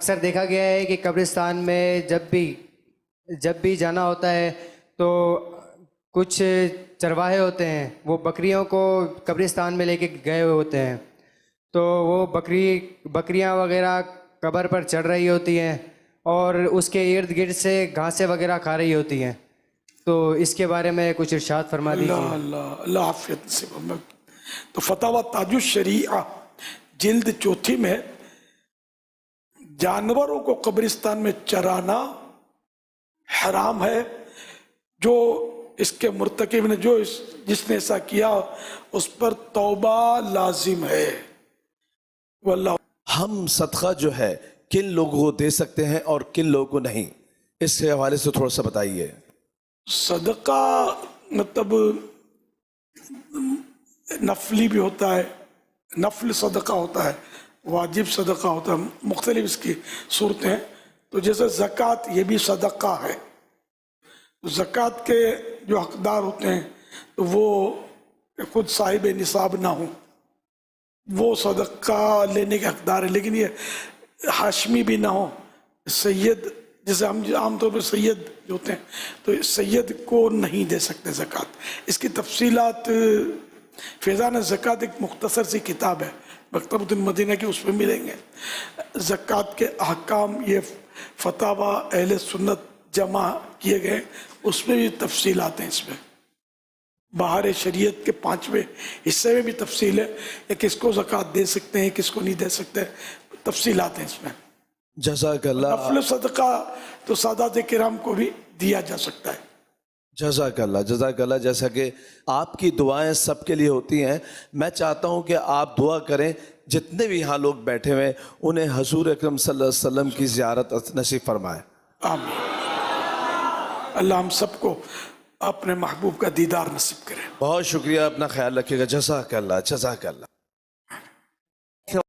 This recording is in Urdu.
اکثر دیکھا گیا ہے کہ قبرستان میں جب بھی جانا ہوتا ہے تو کچھ چرواہے ہوتے ہیں، وہ بکریوں کو قبرستان میں لے کے گئے ہوئے ہوتے ہیں، تو وہ بکریاں وغیرہ قبر پر چڑھ رہی ہوتی ہیں اور اس کے ارد گرد سے گھاسیں وغیرہ کھا رہی ہوتی ہیں، تو اس کے بارے میں کچھ ارشاد فرما اللہ دیجیے۔ اللہ اللہ عافیت نصیب ہمیں۔ تو فتاوی تاج الشریعہ جلد 4 میں جانوروں کو قبرستان میں چرانا حرام ہے، جو اس کے مرتکب نے جس نے ایسا کیا اس پر توبہ لازم ہے۔ واللہ ہم صدقہ جو ہے کن لوگوں کو دے سکتے ہیں اور کن لوگوں کو نہیں، اس کے حوالے سے تھوڑا سا بتائیے۔ صدقہ مطلب نفلی بھی ہوتا ہے، نفل صدقہ ہوتا ہے، واجب صدقہ ہوتا ہے، مختلف اس کی صورتیں ہیں۔ تو جیسے زکوٰۃ یہ بھی صدقہ ہے، زکوٰۃ کے جو حقدار ہوتے ہیں تو وہ خود صاحب نصاب نہ ہوں، وہ صدقہ لینے کے حقدار ہے، لیکن یہ ہاشمی بھی نہ ہو، سید جیسے ہم عام طور پہ سید جو ہوتے ہیں تو سید کو نہیں دے سکتے زکوٰۃ۔ اس کی تفصیلات فیضان زکوٰۃ ایک مختصر سی کتاب ہے، مکتبۃ المدینہ کی، اس میں ملیں گے۔ زکوٰۃ کے احکام یہ فتاوی اہل سنت جمع کیے گئے، اس میں بھی تفصیلات ہیں، اس میں بہار شریعت کے 5ویں حصے میں بھی تفصیل ہے کہ کس کو زکوٰۃ دے سکتے ہیں، کس کو نہیں دے سکتے، تفصیلات ہیں اس میں۔ جزاک اللہ، نفل صدقہ تو سادات کرام کو بھی دیا جا سکتا ہے۔ جزاک اللہ، جزاک اللہ۔ جیسا کہ آپ کی دعائیں سب کے لیے ہوتی ہیں، میں چاہتا ہوں کہ آپ دعا کریں جتنے بھی یہاں لوگ بیٹھے ہوئے انہیں حضور اکرم صلی اللہ علیہ وسلم کی زیارت نصیب فرمائے۔ آمین۔ اللہ ہم سب کو اپنے محبوب کا دیدار نصیب کرے۔ بہت شکریہ، اپنا خیال رکھیے گا۔ جزاک اللہ، جزاک اللہ۔